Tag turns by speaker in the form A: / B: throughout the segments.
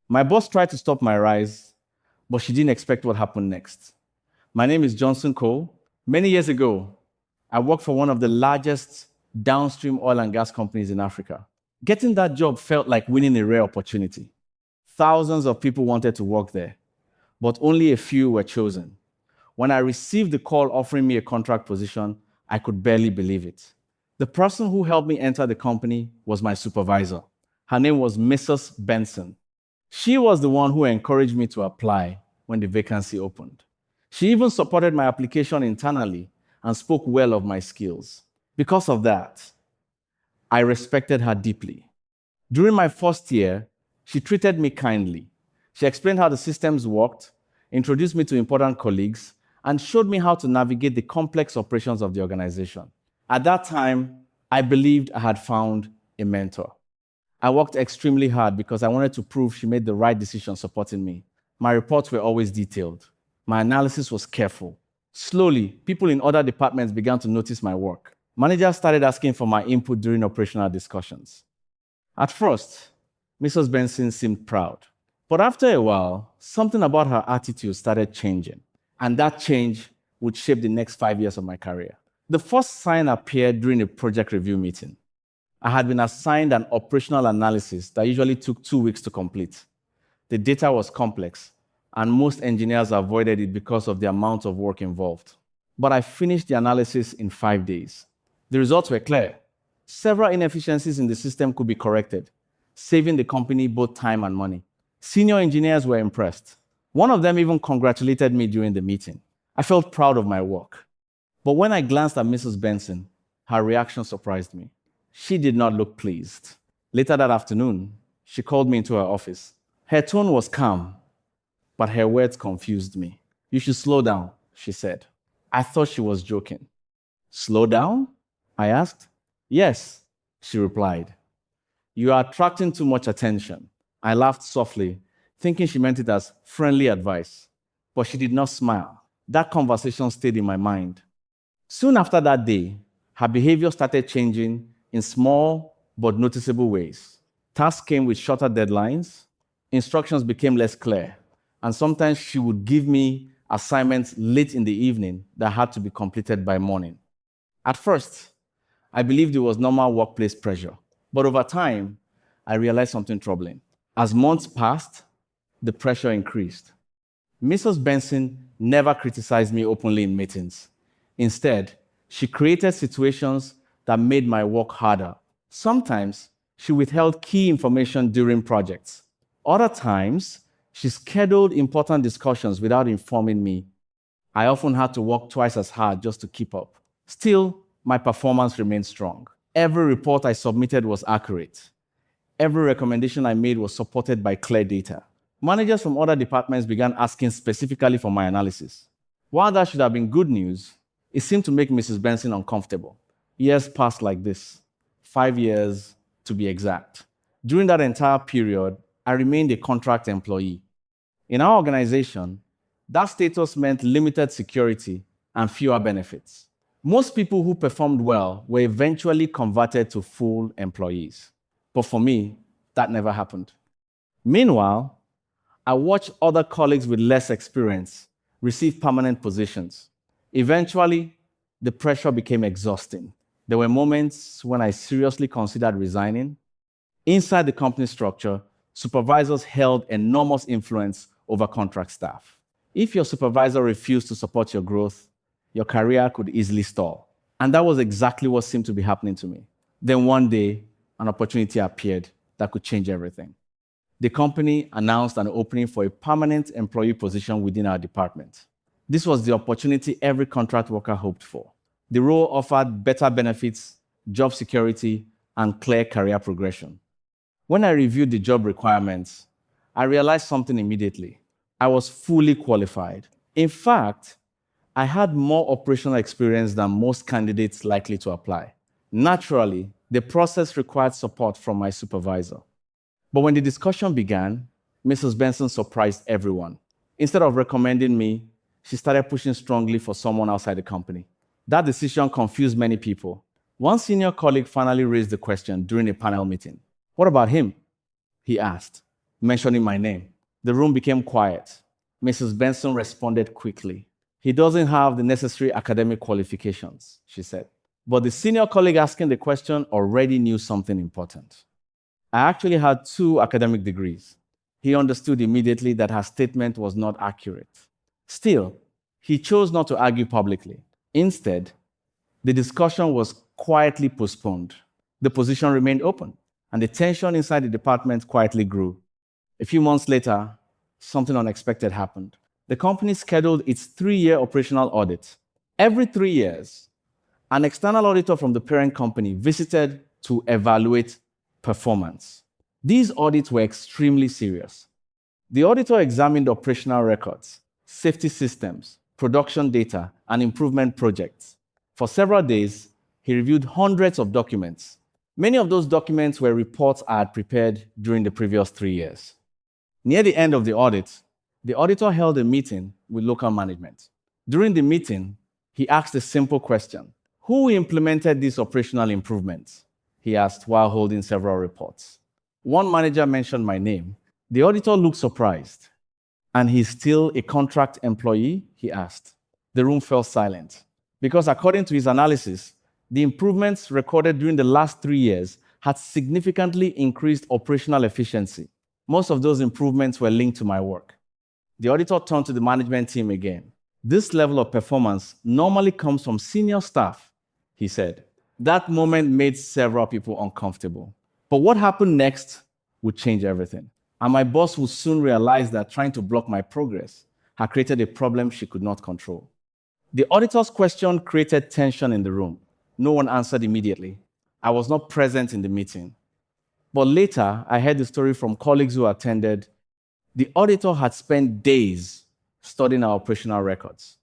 A: My boss tried to stop my rise, but she didn't expect what happened next. My name is Johnson Cole. Many years ago, I worked for one of the largest downstream oil and gas companies in Africa. Getting that job felt like winning a rare opportunity. Thousands of people wanted to work there, but only a few were chosen. When I received the call offering me a contract position, I could barely believe it. The person who helped me enter the company was my supervisor. Her name was Mrs. Benson. She was the one who encouraged me to apply when the vacancy opened. She even supported my application internally and spoke well of my skills. Because of that, I respected her deeply. During my first year, she treated me kindly. She explained how the systems worked, introduced me to important colleagues, and showed me how to navigate the complex operations of the organization. At that time, I believed I had found a mentor. I worked extremely hard because I wanted to prove she made the right decision supporting me. My reports were always detailed. My analysis was careful. Slowly, people in other departments began to notice my work. Managers started asking for my input during operational discussions. At first, Mrs. Benson seemed proud. But after a while, something about her attitude started changing. And that change would shape the next 5 years of my career. The first sign appeared during a project review meeting. I had been assigned an operational analysis that usually took 2 weeks to complete. The data was complex, and most engineers avoided it because of the amount of work involved. But I finished the analysis in 5 days. The results were clear. Several inefficiencies in the system could be corrected, saving the company both time and money. Senior engineers were impressed. One of them even congratulated me during the meeting. I felt proud of my work. But when I glanced at Mrs. Benson, her reaction surprised me. She did not look pleased. Later that afternoon, she called me into her office. Her tone was calm, but her words confused me. "You should slow down," she said. I thought she was joking. "Slow down?" I asked. "Yes," she replied. "You are attracting too much attention." I laughed softly, thinking she meant it as friendly advice, but she did not smile. That conversation stayed in my mind. Soon after that day, her behavior started changing in small but noticeable ways. Tasks came with shorter deadlines, instructions became less clear, and sometimes she would give me assignments late in the evening that had to be completed by morning. At first, I believed it was normal workplace pressure, but over time, I realized something troubling. As months passed, the pressure increased. Mrs. Benson never criticized me openly in meetings. Instead, she created situations that made my work harder. Sometimes, she withheld key information during projects. Other times, she scheduled important discussions without informing me. I often had to work twice as hard just to keep up. Still, my performance remained strong. Every report I submitted was accurate. Every recommendation I made was supported by clear data. Managers from other departments began asking specifically for my analysis. While that should have been good news, it seemed to make Mrs. Benson uncomfortable. Years passed like this, 5 years to be exact. During that entire period, I remained a contract employee. In our organization, that status meant limited security and fewer benefits. Most people who performed well were eventually converted to full employees. But for me, that never happened. Meanwhile, I watched other colleagues with less experience receive permanent positions. Eventually, the pressure became exhausting. There were moments when I seriously considered resigning. Inside the company structure, supervisors held enormous influence over contract staff. If your supervisor refused to support your growth, your career could easily stall. And that was exactly what seemed to be happening to me. Then one day, an opportunity appeared that could change everything. The company announced an opening for a permanent employee position within our department. This was the opportunity every contract worker hoped for. The role offered better benefits, job security, and clear career progression. When I reviewed the job requirements, I realized something immediately. I was fully qualified. In fact, I had more operational experience than most candidates likely to apply. Naturally, the process required support from my supervisor. But when the discussion began, Mrs. Benson surprised everyone. Instead of recommending me, she started pushing strongly for someone outside the company. That decision confused many people. One senior colleague finally raised the question during a panel meeting. "What about him?" he asked. mentioning my name. The room became quiet. Mrs. Benson responded quickly. He doesn't have the necessary academic qualifications, she said. But the senior colleague asking the question already knew something important. I actually had 2 academic degrees. He understood immediately that her statement was not accurate. Still, he chose not to argue publicly. Instead, the discussion was quietly postponed. The position remained open, and the tension inside the department quietly grew. A few months later, something unexpected happened. The company scheduled its 3-year operational audit. Every 3 years, an external auditor from the parent company visited to evaluate performance. These audits were extremely serious. The auditor examined operational records, safety systems, production data, and improvement projects. For several days, he reviewed hundreds of documents. Many of those documents were reports I had prepared during the previous 3 years. Near the end of the audit, the auditor held a meeting with local management. During the meeting, he asked a simple question: who implemented these operational improvements? He asked while holding several reports. One manager mentioned my name. The auditor looked surprised. And he's still a contract employee? He asked. The room fell silent, because according to his analysis, the improvements recorded during the last 3 years had significantly increased operational efficiency. Most of those improvements were linked to my work. The auditor turned to the management team again. This level of performance normally comes from senior staff, he said. That moment made several people uncomfortable. But what happened next would change everything. And my boss would soon realize that trying to block my progress had created a problem she could not control. The auditor's question created tension in the room. No one answered immediately. I was not present in the meeting. But later, I heard the story from colleagues who attended. The auditor had spent days studying our operational records.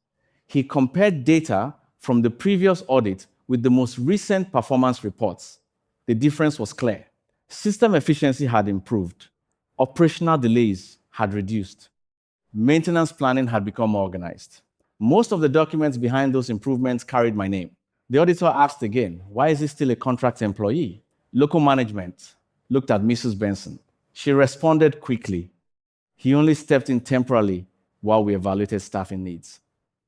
A: He compared data from the previous audit with the most recent performance reports. The difference was clear. System efficiency had improved. Operational delays had reduced. Maintenance planning had become organized. Most of the documents behind those improvements carried my name. The auditor asked again, why is he still a contract employee? Local management looked at Mrs. Benson. She responded quickly. He only stepped in temporarily while we evaluated staffing needs,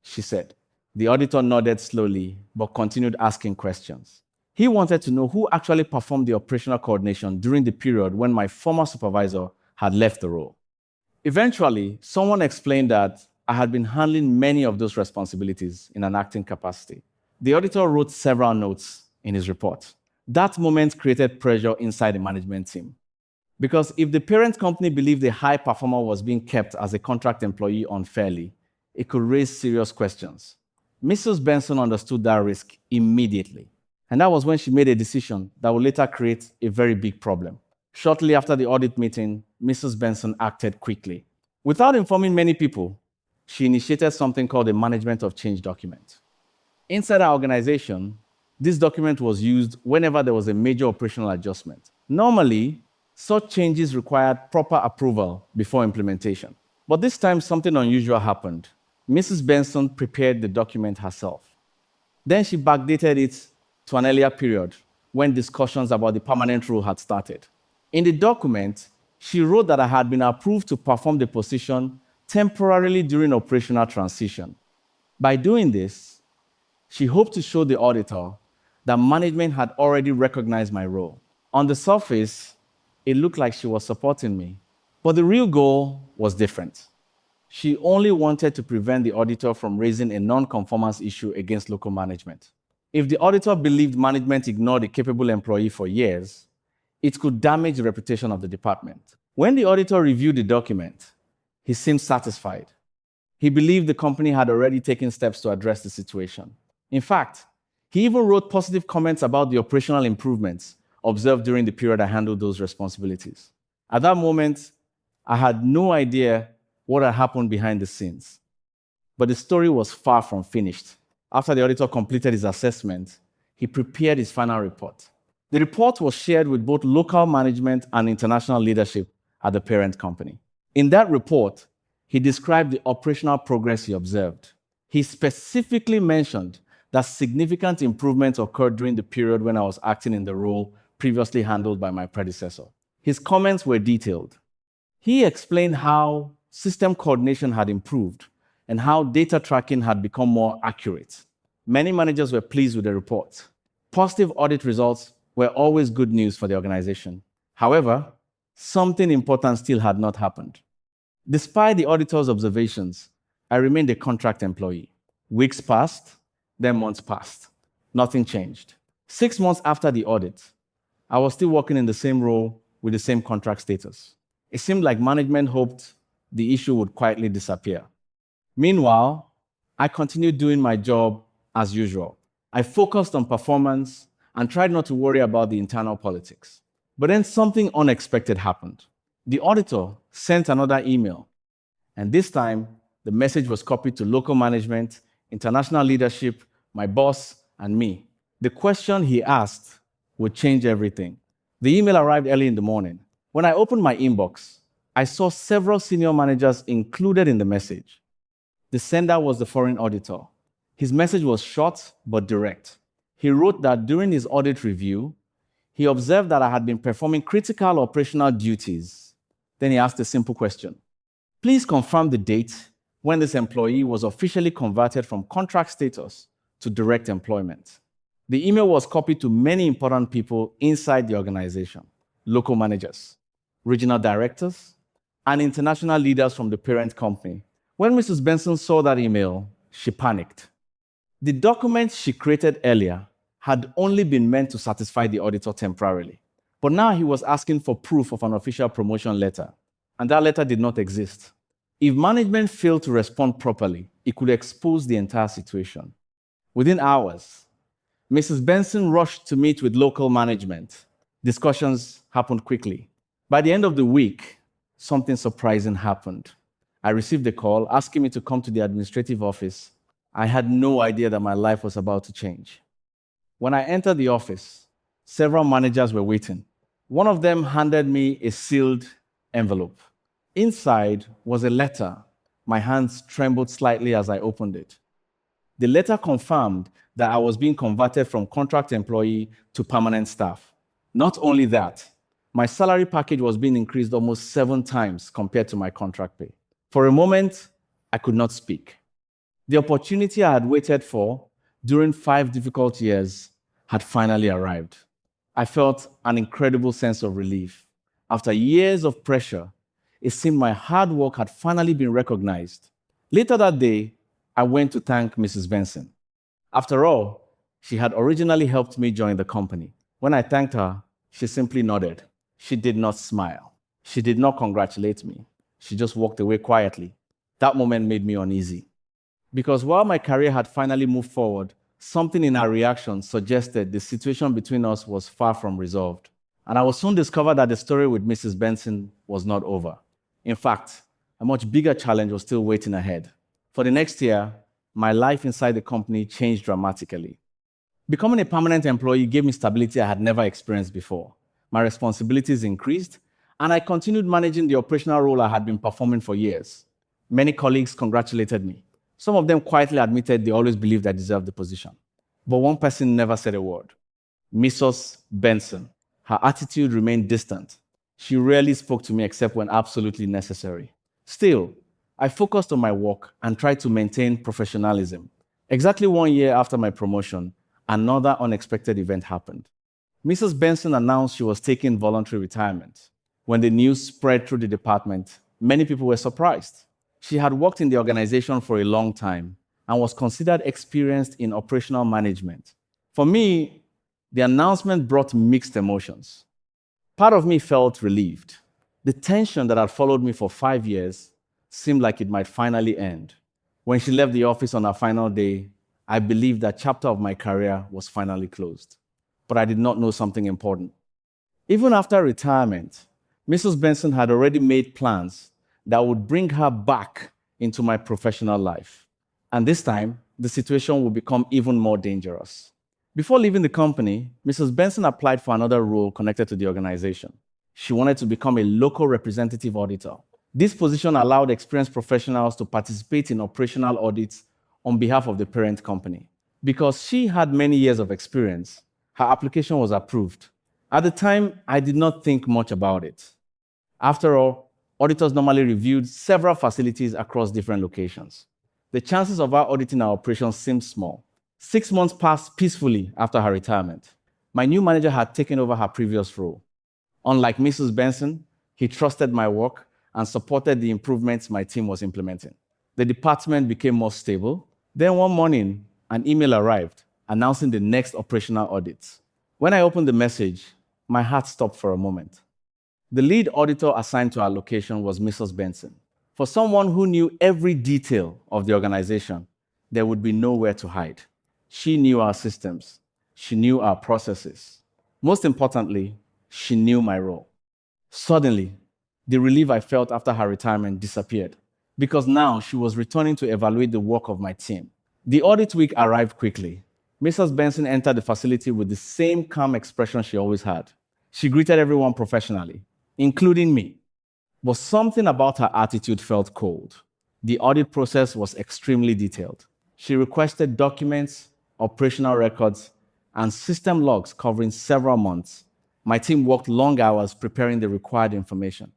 A: she said. The auditor nodded slowly, but continued asking questions. He wanted to know who actually performed the operational coordination during the period when my former supervisor had left the role. Eventually, someone explained that I had been handling many of those responsibilities in an acting capacity. The auditor wrote several notes in his report. That moment created pressure inside the management team. Because if the parent company believed a high performer was being kept as a contract employee unfairly, it could raise serious questions. Mrs. Benson understood that risk immediately. And that was when she made a decision that would later create a very big problem. Shortly after the audit meeting, Mrs. Benson acted quickly. Without informing many people, she initiated something called a management of change document. Inside our organization, this document was used whenever there was a major operational adjustment. Normally, such changes required proper approval before implementation. But this time, something unusual happened. Mrs. Benson prepared the document herself. Then she backdated it to an earlier period when discussions about the permanent role had started. In the document, she wrote that I had been approved to perform the position temporarily during operational transition. By doing this, she hoped to show the auditor that management had already recognized my role. On the surface, it looked like she was supporting me, but the real goal was different. She only wanted to prevent the auditor from raising a non-conformance issue against local management. If the auditor believed management ignored a capable employee for years, it could damage the reputation of the department. When the auditor reviewed the document, he seemed satisfied. He believed the company had already taken steps to address the situation. In fact, he even wrote positive comments about the operational improvements observed during the period I handled those responsibilities. At that moment, I had no idea what had happened behind the scenes. But the story was far from finished. After the auditor completed his assessment, he prepared his final report. The report was shared with both local management and international leadership at the parent company. In that report, he described the operational progress he observed. He specifically mentioned that significant improvements occurred during the period when I was acting in the role previously handled by my predecessor. His comments were detailed. He explained how system coordination had improved and how data tracking had become more accurate. Many managers were pleased with the report. Positive audit results were always good news for the organization. However, something important still had not happened. Despite the auditor's observations, I remained a contract employee. Weeks passed, then months passed. Nothing changed. 6 months after the audit, I was still working in the same role with the same contract status. It seemed like management hoped the issue would quietly disappear. Meanwhile, I continued doing my job as usual. I focused on performance and tried not to worry about the internal politics. But then something unexpected happened. The auditor sent another email, and this time the message was copied to local management, international leadership, my boss, and me. The question he asked would change everything. The email arrived early in the morning. When I opened my inbox, I saw several senior managers included in the message. The sender was the foreign auditor. His message was short but direct. He wrote that during his audit review, he observed that I had been performing critical operational duties. Then he asked a simple question. Please confirm the date when this employee was officially converted from contract status to direct employment. The email was copied to many important people inside the organization: local managers, regional directors, and international leaders from the parent company. When Mrs. Benson saw that email, she panicked. The document she created earlier had only been meant to satisfy the auditor temporarily. But now he was asking for proof of an official promotion letter, and that letter did not exist. If management failed to respond properly, it could expose the entire situation. Within hours, Mrs. Benson rushed to meet with local management. Discussions happened quickly. By the end of the week, something surprising happened. I received a call asking me to come to the administrative office. I had no idea that my life was about to change. When I entered the office, several managers were waiting. One of them handed me a sealed envelope. Inside was a letter. My hands trembled slightly as I opened it. The letter confirmed that I was being converted from contract employee to permanent staff. Not only that, my salary package was being increased almost 7 times compared to my contract pay. For a moment, I could not speak. The opportunity I had waited for during 5 difficult years had finally arrived. I felt an incredible sense of relief. After years of pressure, it seemed my hard work had finally been recognized. Later that day, I went to thank Mrs. Benson. After all, she had originally helped me join the company. When I thanked her, she simply nodded. She did not smile. She did not congratulate me. She just walked away quietly. That moment made me uneasy. Because while my career had finally moved forward, something in her reaction suggested the situation between us was far from resolved. And I would soon discover that the story with Mrs. Benson was not over. In fact, a much bigger challenge was still waiting ahead. For the next year, my life inside the company changed dramatically. Becoming a permanent employee gave me stability I had never experienced before. My responsibilities increased, and I continued managing the operational role I had been performing for years. Many colleagues congratulated me. Some of them quietly admitted they always believed I deserved the position. But one person never said a word: Mrs. Benson. Her attitude remained distant. She rarely spoke to me except when absolutely necessary. Still, I focused on my work and tried to maintain professionalism. Exactly 1 year after my promotion, another unexpected event happened. Mrs. Benson announced she was taking voluntary retirement. When the news spread through the department, many people were surprised. She had worked in the organization for a long time and was considered experienced in operational management. For me, the announcement brought mixed emotions. Part of me felt relieved. The tension that had followed me for 5 years seemed like it might finally end. When she left the office on her final day, I believed that chapter of my career was finally closed. But I did not know something important. Even after retirement, Mrs. Benson had already made plans that would bring her back into my professional life. And this time, the situation would become even more dangerous. Before leaving the company, Mrs. Benson applied for another role connected to the organization. She wanted to become a local representative auditor. This position allowed experienced professionals to participate in operational audits on behalf of the parent company. Because she had many years of experience, her application was approved. At the time, I did not think much about it. After all, Auditors normally reviewed several facilities across different locations. The chances of her auditing our operations seemed small. 6 months passed peacefully after her retirement. My new manager had taken over her previous role. Unlike Mrs. Benson, he trusted my work and supported the improvements my team was implementing. The department became more stable. Then one morning, an email arrived announcing the next operational audit. When I opened the message, my heart stopped for a moment. The lead auditor assigned to our location was Mrs. Benson. For someone who knew every detail of the organization, there would be nowhere to hide. She knew our systems. She knew our processes. Most importantly, she knew my role. Suddenly, the relief I felt after her retirement disappeared because now she was returning to evaluate the work of my team. The audit week arrived quickly. Mrs. Benson entered the facility with the same calm expression she always had. She greeted everyone professionally, including me. But something about her attitude felt cold. The audit process was extremely detailed. She requested documents, operational records, and system logs covering several months. My team worked long hours preparing the required information.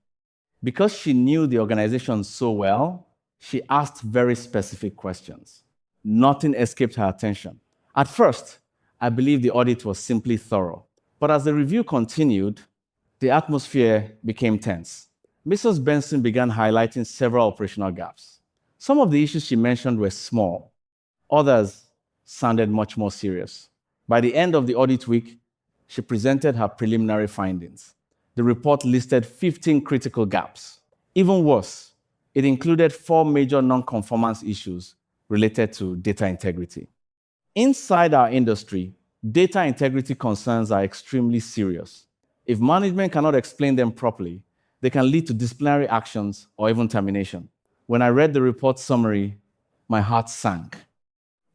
A: Because she knew the organization so well, she asked very specific questions. Nothing escaped her attention. At first, I believed the audit was simply thorough. But as the review continued, the atmosphere became tense. Mrs. Benson began highlighting several operational gaps. Some of the issues she mentioned were small. Others sounded much more serious. By the end of the audit week, she presented her preliminary findings. The report listed 15 critical gaps. Even worse, it included 4 major non-conformance issues related to data integrity. Inside our industry, data integrity concerns are extremely serious. If management cannot explain them properly, they can lead to disciplinary actions or even termination. When I read the report summary, my heart sank.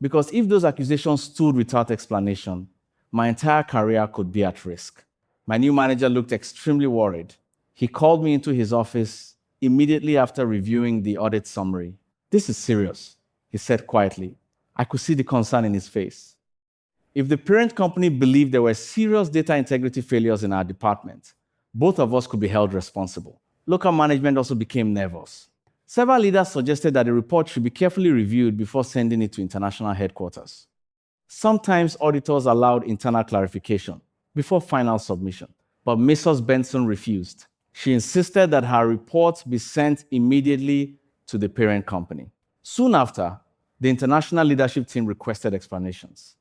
A: Because if those accusations stood without explanation, my entire career could be at risk. My new manager looked extremely worried. He called me into his office immediately after reviewing the audit summary. "This is serious," he said quietly. I could see the concern in his face. If the parent company believed there were serious data integrity failures in our department, both of us could be held responsible. Local management also became nervous. Several leaders suggested that the report should be carefully reviewed before sending it to international headquarters. Sometimes auditors allowed internal clarification before final submission, but Mrs. Benson refused. She insisted that her report be sent immediately to the parent company. Soon after, the international leadership team requested explanations.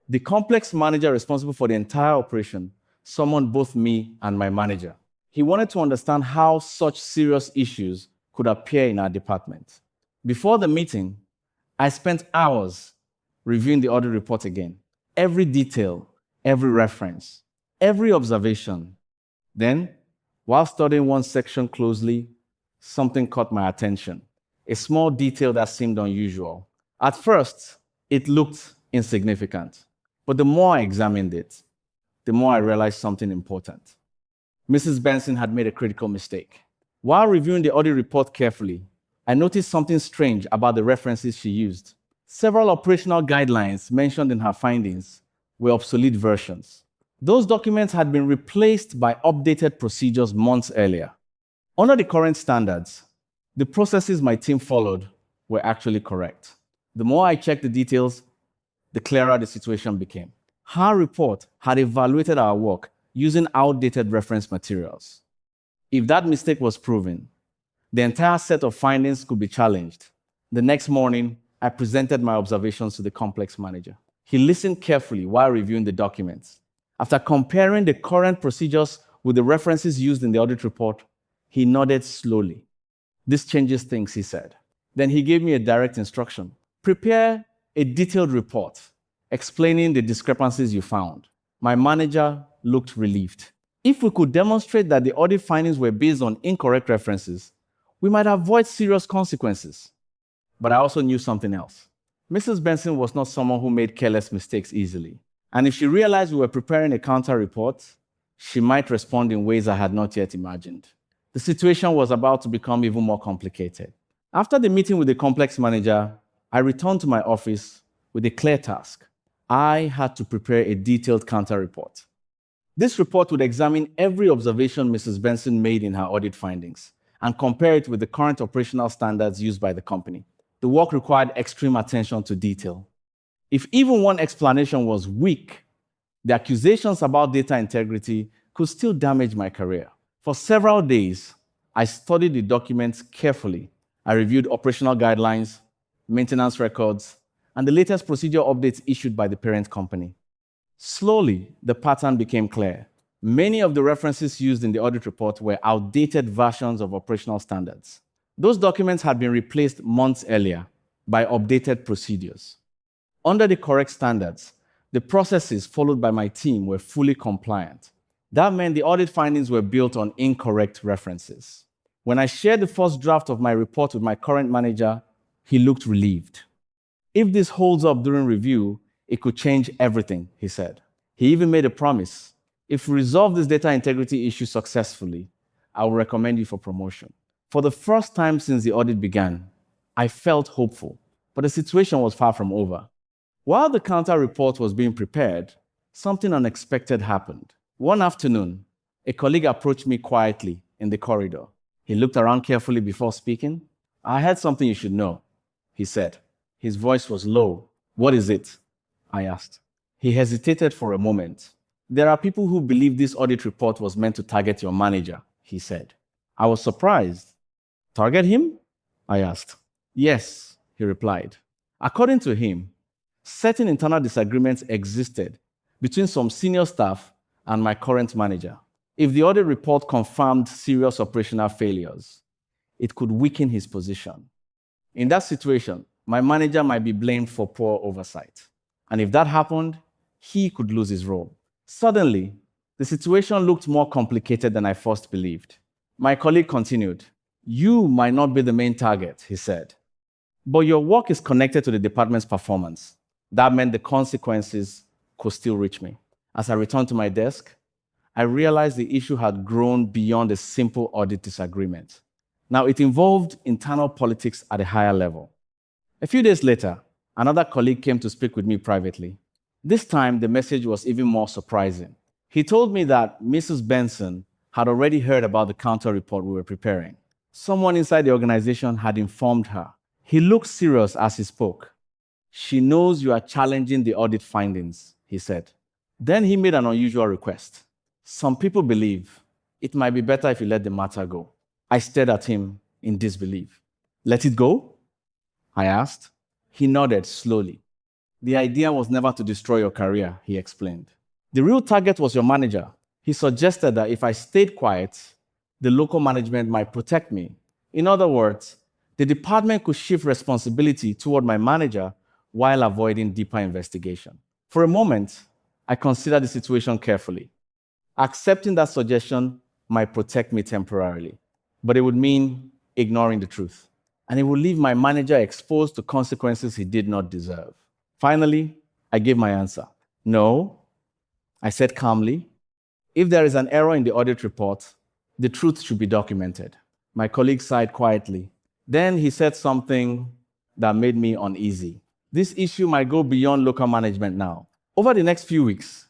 A: The complex manager responsible for the entire operation summoned both me and my manager. He wanted to understand how such serious issues could appear in our department. Before the meeting, I spent hours reviewing the audit report again. Every detail, every reference, every observation. Then, while studying one section closely, something caught my attention. A small detail that seemed unusual. At first, it looked insignificant. But the more I examined it, the more I realized something important. Mrs. Benson had made a critical mistake. While reviewing the audit report carefully, I noticed something strange about the references she used. Several operational guidelines mentioned in her findings were obsolete versions. Those documents had been replaced by updated procedures months earlier. Under the current standards, the processes my team followed were actually correct. The more I checked the details, the clearer the situation became. Her report had evaluated our work using outdated reference materials. If that mistake was proven, the entire set of findings could be challenged. The next morning, I presented my observations to the complex manager. He listened carefully while reviewing the documents. After comparing the current procedures with the references used in the audit report, he nodded slowly. "This changes things," he said. Then he gave me a direct instruction. "Prepare a detailed report explaining the discrepancies you found." My manager looked relieved. If we could demonstrate that the audit findings were based on incorrect references, we might avoid serious consequences. But I also knew something else. Mrs. Benson was not someone who made careless mistakes easily. And if she realized we were preparing a counter report, she might respond in ways I had not yet imagined. The situation was about to become even more complicated. After the meeting with the complex manager, I returned to my office with a clear task. I had to prepare a detailed counter report. This report would examine every observation Mrs. Benson made in her audit findings and compare it with the current operational standards used by the company. The work required extreme attention to detail. If even one explanation was weak, the accusations about data integrity could still damage my career. For several days, I studied the documents carefully. I reviewed operational guidelines, maintenance records, and the latest procedure updates issued by the parent company. Slowly, the pattern became clear. Many of the references used in the audit report were outdated versions of operational standards. Those documents had been replaced months earlier by updated procedures. Under the correct standards, the processes followed by my team were fully compliant. That meant the audit findings were built on incorrect references. When I shared the first draft of my report with my current manager, he looked relieved. If this holds up during review, it could change everything, he said. He even made a promise. If we resolve this data integrity issue successfully, I will recommend you for promotion. For the first time since the audit began, I felt hopeful, but the situation was far from over. While the counter report was being prepared, something unexpected happened. One afternoon, a colleague approached me quietly in the corridor. He looked around carefully before speaking. "I had something you should know," he said. His voice was low. "What is it?" I asked. He hesitated for a moment. "There are people who believe this audit report was meant to target your manager," he said. I was surprised. "Target him?" I asked. "Yes," he replied. According to him, certain internal disagreements existed between some senior staff and my current manager. If the audit report confirmed serious operational failures, it could weaken his position. In that situation, my manager might be blamed for poor oversight. And if that happened, he could lose his role. Suddenly, the situation looked more complicated than I first believed. My colleague continued. "You might not be the main target," he said, "but your work is connected to the department's performance." That meant the consequences could still reach me. As I returned to my desk, I realized the issue had grown beyond a simple audit disagreement. Now, it involved internal politics at a higher level. A few days later, another colleague came to speak with me privately. This time, the message was even more surprising. He told me that Mrs. Benson had already heard about the counter report we were preparing. Someone inside the organization had informed her. He looked serious as he spoke. "She knows you are challenging the audit findings," he said. Then he made an unusual request. "Some people believe it might be better if you let the matter go." I stared at him in disbelief. "Let it go?" I asked. He nodded slowly. "The idea was never to destroy your career," he explained. "The real target was your manager." He suggested that if I stayed quiet, the local management might protect me. In other words, the department could shift responsibility toward my manager while avoiding deeper investigation. For a moment, I considered the situation carefully. Accepting that suggestion might protect me temporarily, but it would mean ignoring the truth. And it would leave my manager exposed to consequences he did not deserve. Finally, I gave my answer. "No," I said calmly. "If there is an error in the audit report, the truth should be documented." My colleague sighed quietly. Then he said something that made me uneasy. "This issue might go beyond local management now." Over the next few weeks,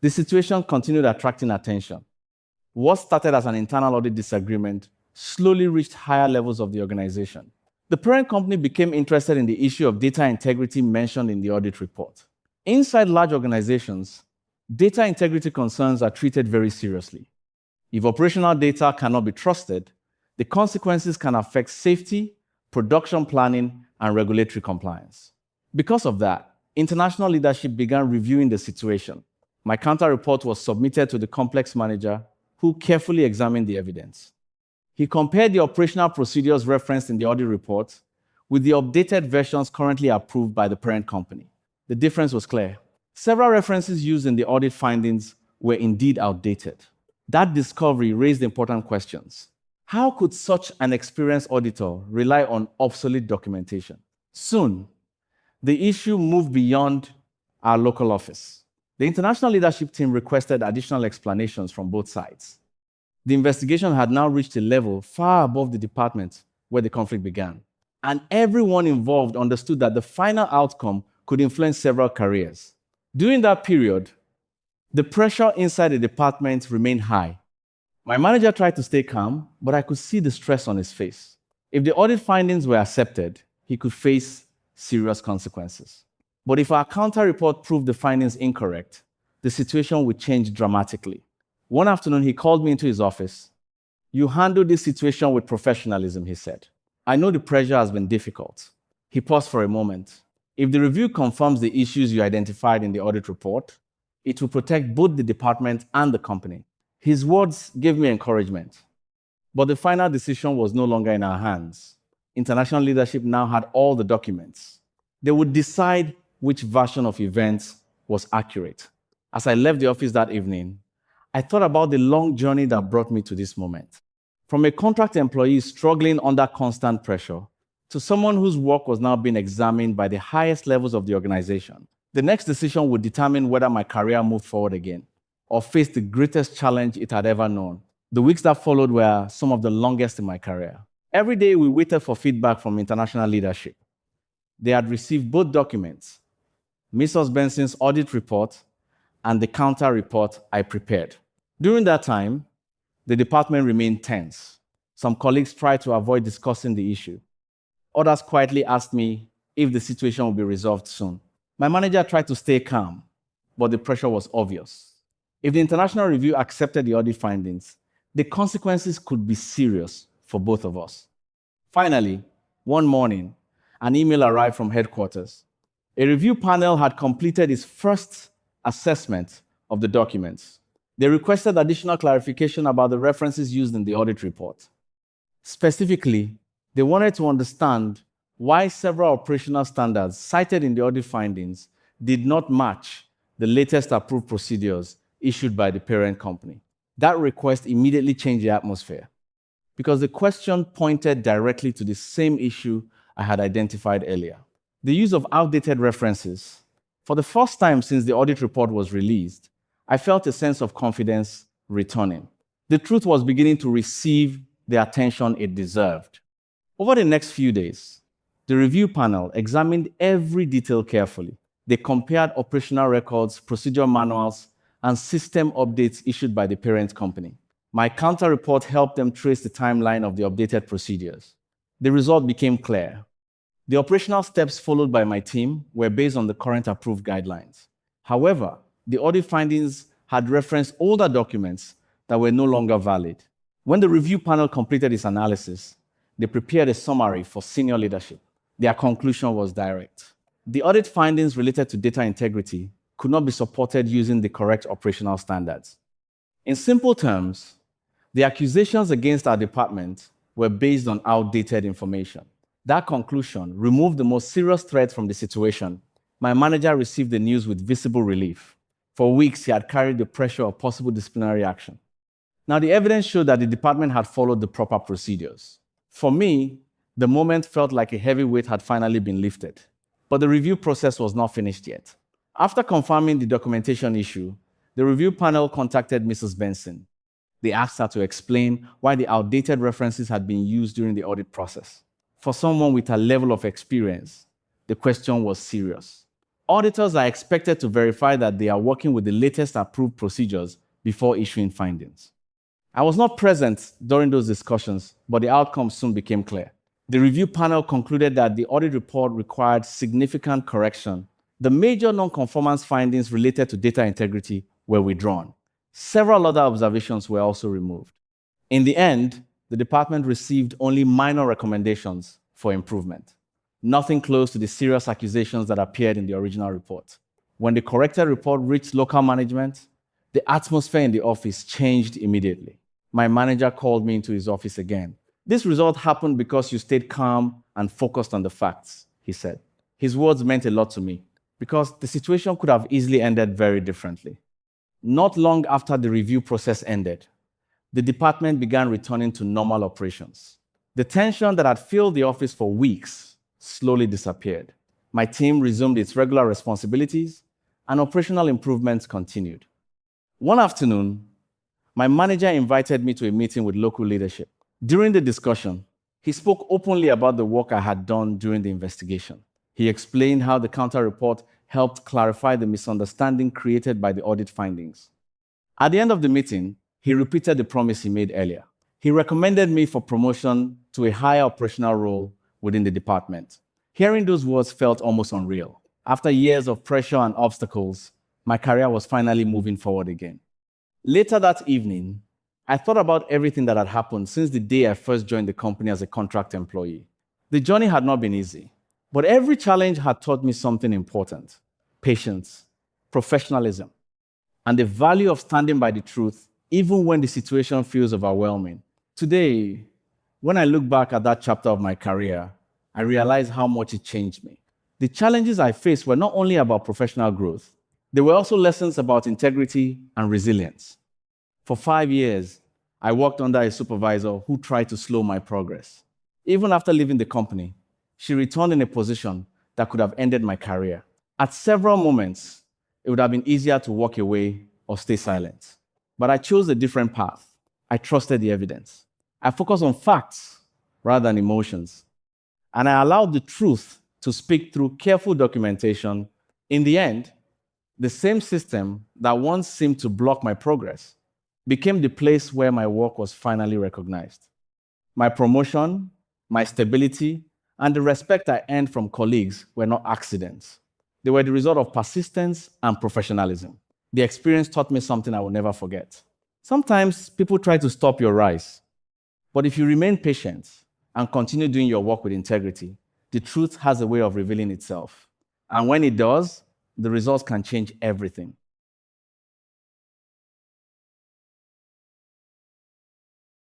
A: the situation continued attracting attention. What started as an internal audit disagreement slowly reached higher levels of the organization. The parent company became interested in the issue of data integrity mentioned in the audit report. Inside large organizations, data integrity concerns are treated very seriously. If operational data cannot be trusted, the consequences can affect safety, production planning, and regulatory compliance. Because of that, international leadership began reviewing the situation. My counter report was submitted to the complex manager, who carefully examined the evidence. He compared the operational procedures referenced in the audit report with the updated versions currently approved by the parent company. The difference was clear. Several references used in the audit findings were indeed outdated. That discovery raised important questions. How could such an experienced auditor rely on obsolete documentation? Soon, the issue moved beyond our local office. The international leadership team requested additional explanations from both sides. The investigation had now reached a level far above the department where the conflict began. And everyone involved understood that the final outcome could influence several careers. During that period, the pressure inside the department remained high. My manager tried to stay calm, but I could see the stress on his face. If the audit findings were accepted, he could face serious consequences. But if our counter report proved the findings incorrect, the situation would change dramatically. One afternoon, he called me into his office. "You handled this situation with professionalism," he said. "I know the pressure has been difficult." He paused for a moment. "If the review confirms the issues you identified in the audit report, it will protect both the department and the company." His words gave me encouragement. But the final decision was no longer in our hands. International leadership now had all the documents. They would decide which version of events was accurate. As I left the office that evening, I thought about the long journey that brought me to this moment. From a contract employee struggling under constant pressure to someone whose work was now being examined by the highest levels of the organization. The next decision would determine whether my career moved forward again or faced the greatest challenge it had ever known. The weeks that followed were some of the longest in my career. Every day we waited for feedback from international leadership. They had received both documents, Mrs. Benson's audit report and the counter report I prepared. During that time, the department remained tense. Some colleagues tried to avoid discussing the issue. Others quietly asked me if the situation would be resolved soon. My manager tried to stay calm, but the pressure was obvious. If the international review accepted the audit findings, the consequences could be serious for both of us. Finally, one morning, an email arrived from headquarters. A review panel had completed its first assessment of the documents. They requested additional clarification about the references used in the audit report. Specifically, they wanted to understand why several operational standards cited in the audit findings did not match the latest approved procedures issued by the parent company. That request immediately changed the atmosphere because the question pointed directly to the same issue I had identified earlier. The use of outdated references. For the first time since the audit report was released, I felt a sense of confidence returning. The truth was beginning to receive the attention it deserved. Over the next few days, the review panel examined every detail carefully. They compared operational records, procedure manuals, and system updates issued by the parent company. My counter report helped them trace the timeline of the updated procedures. The result became clear. The operational steps followed by my team were based on the current approved guidelines. However, the audit findings had referenced older documents that were no longer valid. When the review panel completed its analysis, they prepared a summary for senior leadership. Their conclusion was direct. The audit findings related to data integrity could not be supported using the correct operational standards. In simple terms, the accusations against our department were based on outdated information. That conclusion removed the most serious threat from the situation. My manager received the news with visible relief. For weeks, he had carried the pressure of possible disciplinary action. Now, the evidence showed that the department had followed the proper procedures. For me, the moment felt like a heavy weight had finally been lifted. But the review process was not finished yet. After confirming the documentation issue, the review panel contacted Mrs. Benson. They asked her to explain why the outdated references had been used during the audit process. For someone with her level of experience, the question was serious. Auditors are expected to verify that they are working with the latest approved procedures before issuing findings. I was not present during those discussions, but the outcome soon became clear. The review panel concluded that the audit report required significant correction. The major non-conformance findings related to data integrity were withdrawn. Several other observations were also removed. In the end, the department received only minor recommendations for improvement, nothing close to the serious accusations that appeared in the original report. When the corrected report reached local management, the atmosphere in the office changed immediately. My manager called me into his office again. "This result happened because you stayed calm and focused on the facts," he said. His words meant a lot to me because the situation could have easily ended very differently. Not long after the review process ended, the department began returning to normal operations. The tension that had filled the office for weeks slowly disappeared. My team resumed its regular responsibilities, and operational improvements continued. One afternoon, my manager invited me to a meeting with local leadership. During the discussion, he spoke openly about the work I had done during the investigation. He explained how the counter report helped clarify the misunderstanding created by the audit findings. At the end of the meeting, he repeated the promise he made earlier. He recommended me for promotion to a higher operational role within the department. Hearing those words felt almost unreal. After years of pressure and obstacles, my career was finally moving forward again. Later that evening, I thought about everything that had happened since the day I first joined the company as a contract employee. The journey had not been easy, but every challenge had taught me something important: patience, professionalism, and the value of standing by the truth even when the situation feels overwhelming. Today, when I look back at that chapter of my career, I realize how much it changed me. The challenges I faced were not only about professional growth, they were also lessons about integrity and resilience. For 5 years, I worked under a supervisor who tried to slow my progress. Even after leaving the company, she returned in a position that could have ended my career. At several moments, it would have been easier to walk away or stay silent. But I chose a different path. I trusted the evidence. I focused on facts rather than emotions. And I allowed the truth to speak through careful documentation. In the end, the same system that once seemed to block my progress became the place where my work was finally recognized. My promotion, my stability, and the respect I earned from colleagues were not accidents. They were the result of persistence and professionalism. The experience taught me something I will never forget. Sometimes people try to stop your rise, but if you remain patient and continue doing your work with integrity, the truth has a way of revealing itself. And when it does, the results can change everything.